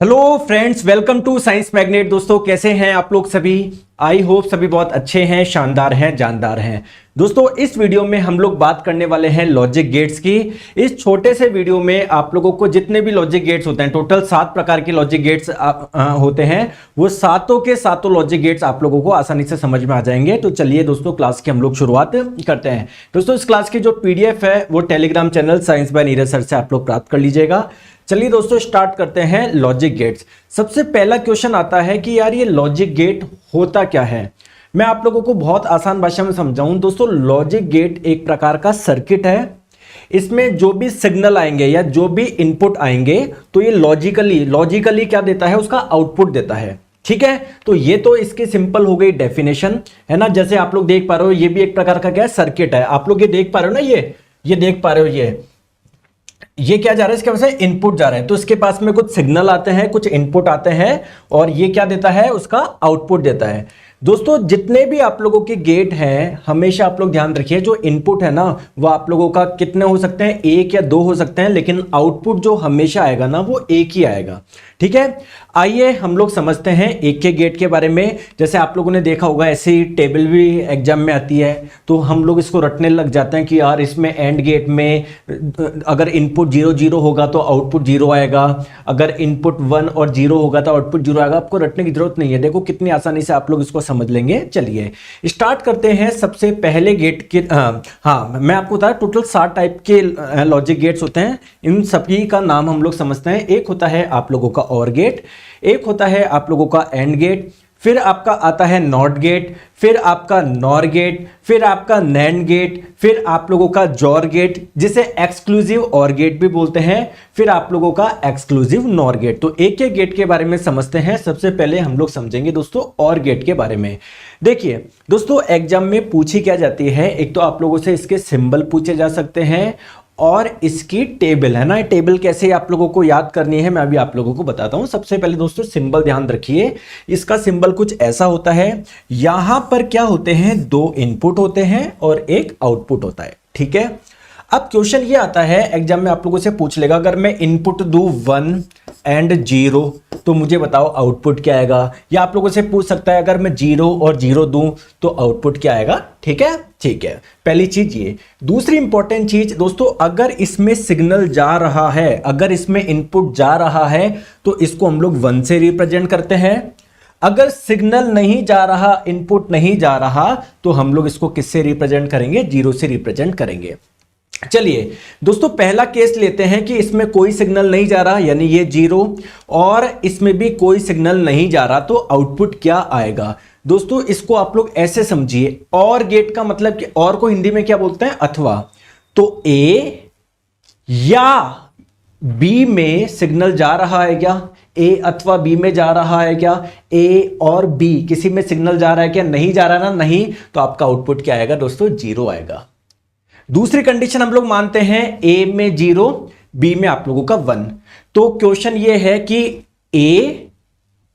Hello friends, welcome to science magnet. दोस्तों कैसे हैं आप लोग सभी? आई होप सभी बहुत अच्छे हैं, शानदार हैं, जानदार हैं। दोस्तों इस वीडियो में हम लोग बात करने वाले हैं लॉजिक गेट्स की। इस छोटे से वीडियो में आप लोगों को जितने भी लॉजिक गेट्स होते हैं, टोटल 7 प्रकार के लॉजिक गेट्स होते हैं, वो सातों के सातों लॉजिक गेट्स आप लोगों को आसानी से समझ में आ जाएंगे। तो चलिए दोस्तों क्लास की हम लोग शुरुआत करते हैं। दोस्तों इस क्लास की जो पीडीएफ है वो Telegram channel science by Neeraj sir से आप लोग प्राप्त कर लीजिएगा। चलिए दोस्तों स्टार्ट करते हैं लॉजिक गेट्स। सबसे पहला क्वेश्चन आता है कि यार ये लॉजिक गेट होता क्या है। मैं आप लोगों को बहुत आसान भाषा में समझाऊं। दोस्तों लॉजिक गेट एक प्रकार का सर्किट है। इसमें जो भी सिग्नल आएंगे या जो भी इनपुट आएंगे तो ये लॉजिकली क्या देता है, उसका आउटपुट देता है। ठीक है, तो ये तो इसकी सिंपल हो गई डेफिनेशन, है ना। जैसे आप लोग देख पा रहे हो ये भी एक प्रकार का क्या है, सर्किट है। आप लोग ये देख पा रहे हो ना, ये देख पा रहे हो, ये क्या जा रहा है, इसके पास से इनपुट जा रहा है। तो इसके पास में कुछ सिग्नल आते हैं, कुछ इनपुट आते हैं और ये क्या देता है, उसका आउटपुट देता है। दोस्तों जितने भी आप लोगों के गेट हैं, हमेशा आप लोग ध्यान रखिए, जो इनपुट है ना वो आप लोगों का कितने हो सकते हैं, एक या दो हो सकते हैं, लेकिन आउटपुट जो हमेशा आएगा ना वो एक ही आएगा। ठीक है, आइए हम लोग समझते हैं एक के गेट के बारे में। जैसे आप लोगों ने देखा होगा ऐसी टेबल भी एग्जाम में आती है, तो हम लोग इसको रटने लग जाते हैं कि यार इसमें एंड गेट में अगर इनपुट 0 0 होगा तो आउटपुट 0 आएगा, अगर इनपुट 1 और 0 होगा तो आउटपुट 0 आएगा। आपको रटने की जरूरत नहीं है, देखो कितनी आसानी से आप लोग इसको समझ लेंगे। चलिए स्टार्ट करते हैं सबसे पहले गेट के। हाँ मैं आपको बता, टोटल 7 टाइप के लॉजिक गेट्स होते हैं। इन सभी का नाम हम लोग समझते हैं। एक होता है आप लोगों का और गेट, एक होता है आप लोगों का एंड गेट, फिर आपका आता है नॉट गेट, फिर आपका नॉर गेट, फिर आपका नैंड गेट, फिर आप लोगों का जॉर गेट जिसे एक्सक्लूसिव और गेट भी बोलते हैं, फिर आप लोगों का एक्सक्लूसिव नॉर गेट। तो एक एक गेट के बारे में समझते हैं। सबसे पहले हम लोग समझेंगे दोस्तों और गेट के बारे में। देखिए दोस्तों एग्जाम में पूछी क्या जाती है, एक तो आप लोगों से इसके सिंबल पूछे जा सकते हैं और इसकी टेबल, है ना। टेबल कैसे आप लोगों को याद करनी है मैं अभी आप लोगों को बताता हूं। सबसे पहले दोस्तों सिंबल ध्यान रखिए, इसका सिंबल कुछ ऐसा होता है। यहां पर क्या होते हैं, 2 इनपुट होते हैं और एक आउटपुट होता है। ठीक है, अब क्वेश्चन ये आता है एग्जाम में आप लोगों से पूछ लेगा, अगर मैं इनपुट दूं 1 एंड 0 तो मुझे बताओ आउटपुट क्या आएगा। या आप लोगों से पूछ सकता है अगर मैं 0 और 0 दूं तो आउटपुट क्या आएगा। ठीक है, ठीक है, पहली चीज ये। दूसरी इंपॉर्टेंट चीज दोस्तों, अगर इसमें सिग्नल जा रहा है, अगर इसमें इनपुट जा रहा है तो इसको हम लोग 1 से रिप्रेजेंट करते हैं। अगर सिग्नल नहीं जा रहा, इनपुट नहीं जा रहा, तो हम लोग इसको किससे रिप्रेजेंट करेंगे, 0 से रिप्रेजेंट करेंगे। चलिए दोस्तों पहला केस लेते हैं कि इसमें कोई सिग्नल नहीं जा रहा, यानी ये 0, और इसमें भी कोई सिग्नल नहीं जा रहा, तो आउटपुट क्या आएगा। दोस्तों इसको आप लोग ऐसे समझिए, और गेट का मतलब कि और को हिंदी में क्या बोलते हैं, अथवा। तो ए या बी में सिग्नल जा रहा है क्या, ए अथवा बी में जा रहा है क्या, ए और बी किसी में सिग्नल जा रहा है क्या, नहीं जा रहा ना, नहीं, तो आपका आउटपुट क्या आएगा दोस्तों, 0 आएगा। दूसरी कंडीशन हम लोग मानते हैं ए में 0, बी में आप लोगों का 1। तो क्वेश्चन ये है कि ए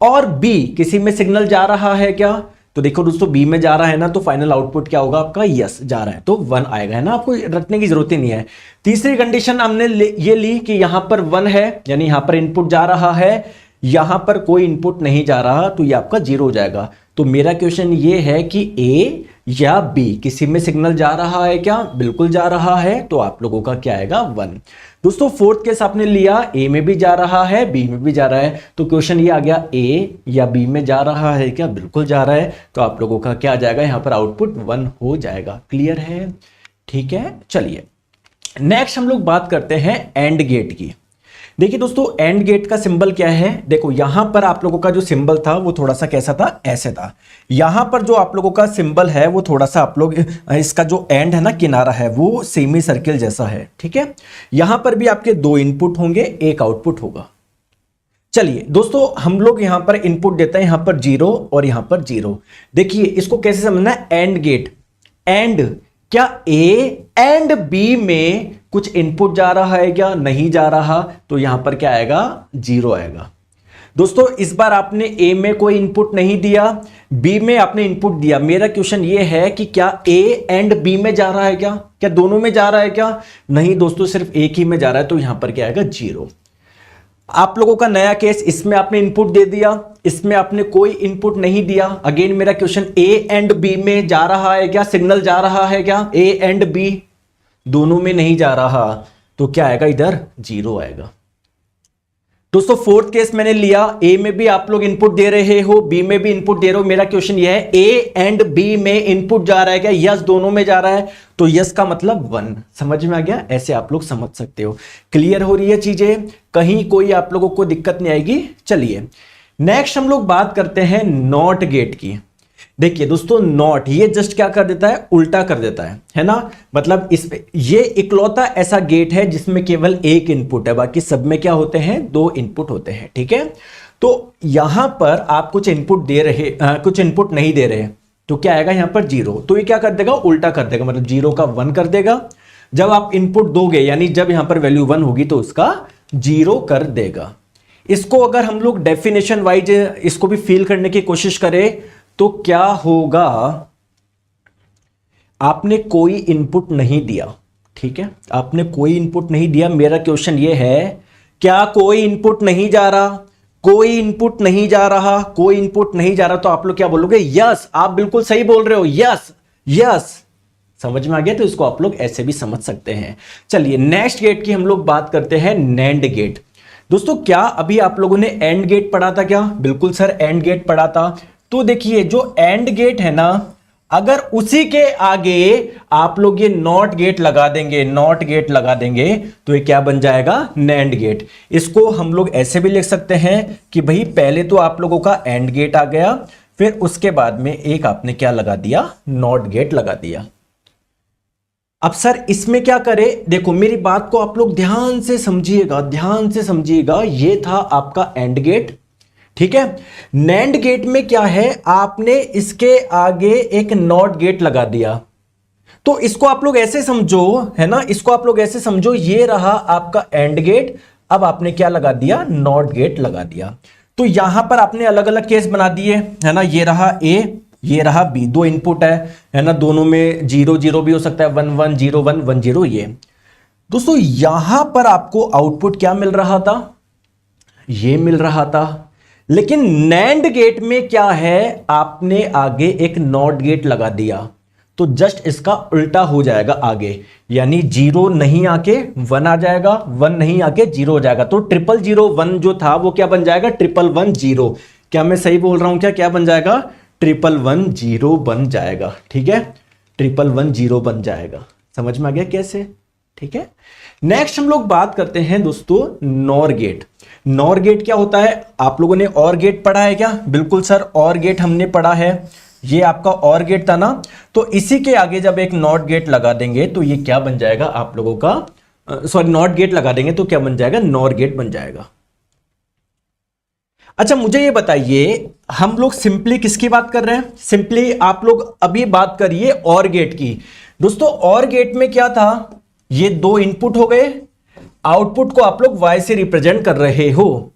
और बी किसी में सिग्नल जा रहा है क्या, तो देखो दोस्तों बी में जा रहा है ना, तो फाइनल आउटपुट क्या होगा आपका, यस जा रहा है, तो 1 आएगा, है ना। आपको रटने की जरूरत ही नहीं है। तीसरी कंडीशन हमने ये ली कि यहां पर 1 है, यानी यहां पर इनपुट जा रहा है, यहां पर कोई इनपुट नहीं जा रहा, तो ये आपका 0 हो जाएगा। तो मेरा क्वेश्चन ये है कि ए या बी किसी में सिग्नल जा रहा है क्या, बिल्कुल जा रहा है, तो आप लोगों का क्या आएगा, 1। दोस्तों फोर्थ केस आपने लिया, ए में भी जा रहा है, बी में भी जा रहा है, तो क्वेश्चन ये आ गया ए या बी में जा रहा है क्या, बिल्कुल जा रहा है, तो आप लोगों का क्या आ जाएगा, यहां पर आउटपुट 1 हो जाएगा। क्लियर है, ठीक है। चलिए नेक्स्ट हम लोग बात करते हैं एंड गेट की। देखिए दोस्तों एंड गेट का सिंबल क्या है, देखो यहां पर आप लोगों का जो सिंबल था वो थोड़ा सा कैसा था, ऐसे था। यहां पर जो आप लोगों का सिंबल है वो थोड़ा सा आप लोग, इसका जो एंड है ना, किनारा है, वो सेमी सर्किल जैसा है। ठीक है, यहां पर भी आपके 2 इनपुट होंगे, एक आउटपुट होगा। चलिए दोस्तों हम लोग यहां पर इनपुट देते हैं, यहां पर 0 और यहां पर 0। देखिए इसको कैसे समझना है, एंड गेट, एंड क्या ए एंड बी में कुछ इनपुट जा रहा है क्या, नहीं जा रहा, तो यहां पर क्या आएगा, 0 आएगा। दोस्तों इस बार आपने ए में कोई इनपुट नहीं दिया, बी में आपने इनपुट दिया। मेरा क्वेश्चन ये है कि क्या ए एंड बी में जा रहा है क्या, क्या दोनों में जा रहा है क्या, नहीं दोस्तों सिर्फ एक ही में जा रहा है, तो यहां पर क्या आएगा, 0। आप लोगों का नया केस, इसमें आपने इनपुट दे दिया, इसमें आपने कोई इनपुट नहीं दिया। अगेन मेरा क्वेश्चन, ए एंड बी में जा रहा है क्या, सिग्नल जा रहा है क्या, ए एंड बी दोनों में नहीं जा रहा, तो क्या आएगा इधर, 0 आएगा। दोस्तों फोर्थ केस मैंने लिया, ए में भी आप लोग इनपुट दे रहे हो, बी में भी इनपुट दे रहे हो। मेरा क्वेश्चन यह है, ए एंड बी में इनपुट जा रहा है क्या, यस दोनों में जा रहा है, तो यस का मतलब 1। समझ में आ गया, ऐसे आप लोग समझ सकते हो। क्लियर हो रही है चीजें, कहीं कोई आप लोगों को दिक्कत नहीं आएगी। चलिए नेक्स्ट हम लोग बात करते हैं नॉट गेट की। देखिए दोस्तों, नॉट ये जस्ट क्या कर देता है, उल्टा कर देता है ना। मतलब इस पे ये इकलौता ऐसा गेट है जिसमें केवल एक इनपुट है, बाकी सब में क्या होते हैं, 2 इनपुट होते हैं। ठीक है, तो यहां पर आप कुछ इनपुट दे रहे, कुछ इनपुट नहीं दे रहे, तो क्या आएगा यहां पर 0। तो ये क्या कर देगा, उल्टा कर देगा, मतलब 0 का 1 कर देगा। जब आप इनपुट दोगे, यानी जब यहां पर वैल्यू 1 होगी तो उसका 0 कर देगा। इसको अगर हम लोग डेफिनेशन वाइज इसको भी फील करने की कोशिश करें तो क्या होगा, आपने कोई इनपुट नहीं दिया, ठीक है, आपने कोई इनपुट नहीं दिया। मेरा क्वेश्चन ये है, क्या कोई इनपुट नहीं जा रहा, कोई इनपुट नहीं जा रहा, कोई इनपुट नहीं जा रहा, तो आप लोग क्या बोलोगे, यस। आप बिल्कुल सही बोल रहे हो, यस यस। समझ में आ गया, तो इसको आप लोग ऐसे भी समझ सकते हैं। चलिए नेक्स्ट गेट की हम लोग बात करते हैं, नैंड गेट। दोस्तों क्या अभी आप लोगों ने एंड गेट पढ़ा था क्या, बिल्कुल सर एंड गेट पढ़ा था। तो देखिए जो एंड गेट है ना, अगर उसी के आगे आप लोग ये नॉट गेट लगा देंगे, नॉट गेट लगा देंगे, तो ये क्या बन जाएगा, नैंड गेट। इसको हम लोग ऐसे भी लिख सकते हैं कि भाई पहले तो आप लोगों का एंड गेट आ गया, फिर उसके बाद में एक आपने क्या लगा दिया, नॉट गेट लगा दिया। अब सर इसमें क्या करें, देखो मेरी बात को आप लोग ध्यान से समझिएगा, ध्यान से समझिएगा। ये था आपका एंड गेट, ठीक है। नैंड गेट में क्या है, आपने इसके आगे एक नॉट गेट लगा दिया, तो इसको आप लोग ऐसे समझो, है ना, इसको आप लोग ऐसे समझो, ये रहा आपका एंड गेट। अब आपने क्या लगा दिया, नॉट गेट लगा दिया। तो यहां पर आपने अलग अलग केस बना दिए, है ना, ये रहा ए, ये रहा बी, 2 इनपुट है ना, दोनों में 0 0 भी हो सकता है, 1 1 0 1 1 0। ये दोस्तों यहां पर आपको आउटपुट क्या मिल रहा था, ये मिल रहा था। लेकिन नैंड गेट में क्या है, आपने आगे एक नॉट गेट लगा दिया, तो जस्ट इसका उल्टा हो जाएगा आगे, यानी 0 नहीं आके 1 आ जाएगा, 1 नहीं आके 0 हो जाएगा। तो 0 0 1 जो था वो क्या बन जाएगा, 1 1 0। क्या मैं सही बोल रहा हूं, क्या बन जाएगा, 1 1 0 बन जाएगा। ठीक है, 1 1 0 बन जाएगा। समझ में आ गया कैसे, ठीक है। नेक्स्ट हम लोग बात करते हैं दोस्तों नॉर गेट। नॉर गेट क्या होता है, आप लोगों ने और गेट पढ़ा है क्या, बिल्कुल सर और गेट हमने पढ़ा है। ये आपका और गेट था ना, तो इसी के आगे जब एक नॉट गेट लगा देंगे तो ये क्या बन जाएगा आप लोगों का, सॉरी नॉट गेट लगा देंगे तो क्या बन जाएगा, नॉर गेट बन जाएगा। अच्छा मुझे ये बताइए, हम लोग सिंपली किसकी बात कर रहे हैं, सिंपली आप लोग अभी बात करिए और गेट की। दोस्तों और गेट में क्या था, ये 2 इनपुट हो गए, आउटपुट को आप लोग y से रिप्रेजेंट कर रहे हो।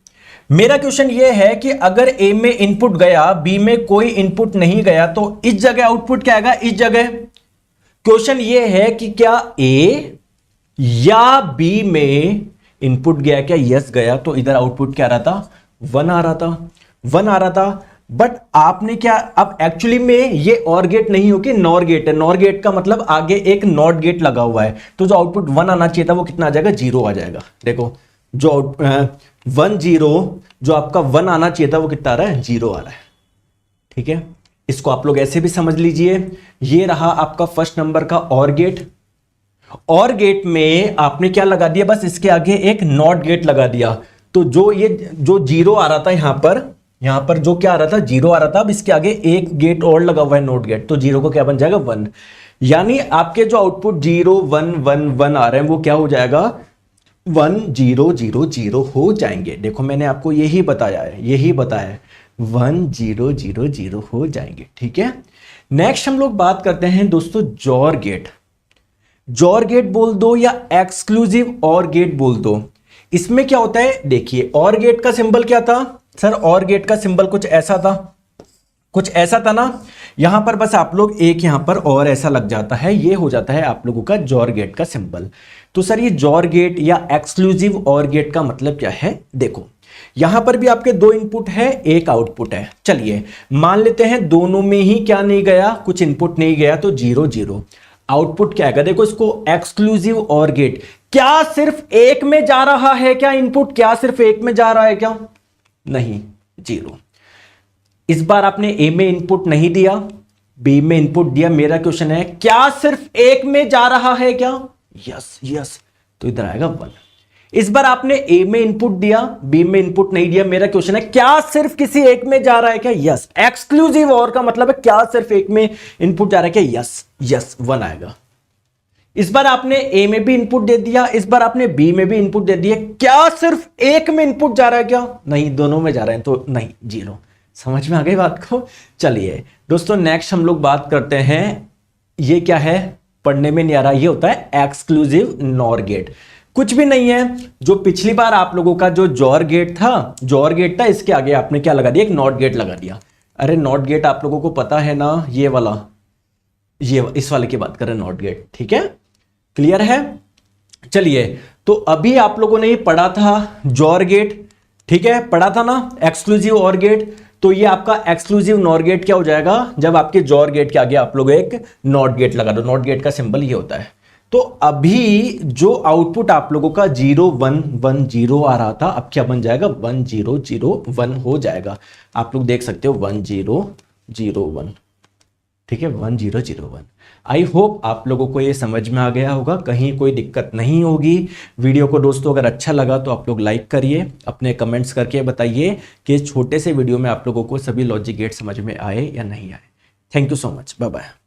मेरा क्वेश्चन ये है कि अगर a में इनपुट गया, b में कोई इनपुट नहीं गया, तो इस जगह आउटपुट क्या आएगा, इस जगह। क्वेश्चन ये है कि क्या a या b में इनपुट गया क्या, यस गया, तो इधर आउटपुट क्या आ रहा था, 1 आ रहा था, 1 आ रहा था। बट आपने क्या, अब एक्चुअली में ये और गेट नहीं हो कि नॉर गेट है। नॉर गेट का मतलब आगे एक नॉट गेट लगा हुआ है, तो जो आउटपुट 1 आना चाहिए था वो कितना आ जाएगा, 0 आ जाएगा। देखो जो 1 0 जो आपका 1 आना चाहिए था वो कितना आ रहा है, 0 आ रहा है। ठीक है, इसको आप लोग ऐसे भी समझ लीजिए। ये रहा आपका फर्स्ट नंबर का और गेट। और गेट में आपने क्या लगा दिया, बस इसके आगे एक नॉट गेट लगा दिया, तो जो ये जो 0 आ रहा था यहां पर जो क्या आ रहा था, 0 आ रहा था। अब इसके आगे एक गेट और लगा हुआ है, नोट गेट, तो 0 को क्या बन जाएगा, 1। यानी आपके जो आउटपुट 0 1 1 1 आ रहे हैं वो क्या हो जाएगा, 1 0 0 0 हो जाएंगे। देखो मैंने आपको यही बताया है, 1 0 0 0 हो जाएंगे। ठीक है, नेक्स्ट हम लोग बात करते हैं दोस्तों जॉर गेट। जॉर गेट बोल दो या एक्सक्लूसिव और गेट बोल दो। इसमें क्या होता है, देखिए और गेट का सिंबल क्या था सर, और गेट का सिंबल कुछ ऐसा था, कुछ ऐसा था ना, यहां पर बस आप लोग एक यहां पर और ऐसा लग जाता है, ये हो जाता है आप लोगों का जॉर गेट का सिंबल। तो सर ये जॉर गेट या एक्सक्लूसिव और गेट का मतलब क्या है? देखो यहां पर भी आपके दो इनपुट है, एक आउटपुट है। चलिए मान लेते हैं दोनों में ही क्या नहीं गया, कुछ इनपुट नहीं गया, तो 0 0। आउटपुट क्या है? देखो इसको एक्सक्लूसिव और गेट, क्या सिर्फ एक में जा रहा है क्या इनपुट? क्या सिर्फ एक में जा रहा है क्या? नहीं, 0। इस बार आपने ए में इनपुट नहीं दिया, बी में इनपुट दिया। मेरा क्वेश्चन है क्या सिर्फ एक में जा रहा है क्या? यस यस, तो इधर आएगा 1। इस बार आपने ए में इनपुट दिया, बी में इनपुट नहीं दिया। मेरा क्वेश्चन है क्या सिर्फ किसी एक में जा रहा है क्या? यस। एक्सक्लूसिव और का मतलब है क्या सिर्फ एक में इनपुट जा रहा है क्या? यस यस, 1 आएगा। इस बार आपने ए में भी इनपुट दे दिया, इस बार आपने बी में भी इनपुट दे दिया। क्या सिर्फ एक में इनपुट जा रहा है क्या? नहीं, दोनों में जा रहे हैं, तो नहीं, 0। समझ में आ गई बात को? चलिए दोस्तों नेक्स्ट हम लोग बात करते हैं, ये क्या है? पढ़ने में नहीं आ रहा, ये होता है एक्सक्लूसिव नॉर गेट। कुछ भी नहीं है, जो पिछली बार आप लोगों का जो जॉर गेट था, इसके आगे आपने क्या लगा दिया? एक नॉट गेट लगा दिया। अरे नॉट गेट आप लोगों को पता है ना, ये वाला, ये इस वाले की बात करें, नॉट गेट। ठीक है, क्लियर है? चलिए, तो अभी आप लोगों ने पढ़ा था जॉर गेट, ठीक है, पढ़ा था ना एक्सक्लूसिव और गेट। तो ये आपका एक्सक्लूसिव नॉर गेट क्या हो जाएगा? जब आपके जॉर गेट के आगे आप लोग एक नॉट गेट लगा दो। नॉट गेट का सिंबल ये होता है। तो अभी जो आउटपुट आप लोगों का 0 1 1 0 आ रहा था, अब क्या बन जाएगा? 1 0 0 1 हो जाएगा। आप लोग देख सकते हो 1 0 0 1, ठीक है, 1 0 0 1। आई होप आप लोगों को ये समझ में आ गया होगा, कहीं कोई दिक्कत नहीं होगी। वीडियो को दोस्तों अगर अच्छा लगा तो आप लोग लाइक करिए, अपने कमेंट्स करके बताइए कि इस छोटे से वीडियो में आप लोगों को सभी लॉजिक गेट समझ में आए या नहीं आए। Thank you so much, bye bye.